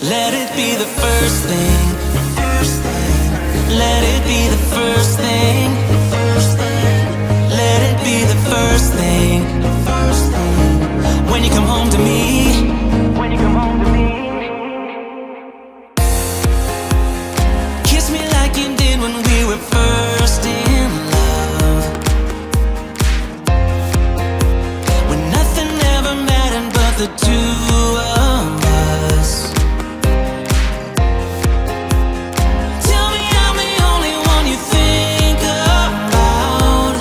Let it be the first thing. Let it be the first thing. Let it be the first thing. When you come home to me. When you come home to me. Kiss me like you did when we were first in love. When nothing ever mattered but the two of us. Tell me I'm the only one you think about.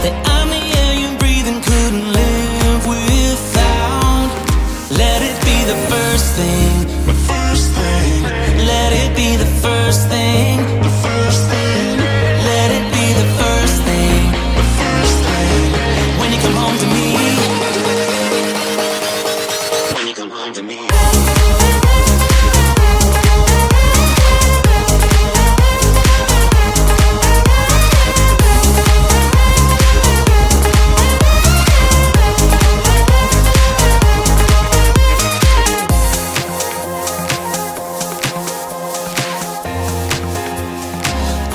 That I'm the air you breathe and couldn't live without. Let it be the first thing. Let it be the first thing. Let it be the first thing. When you come home to me. When you come home to me.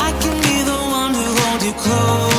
I can be the one who holds you close.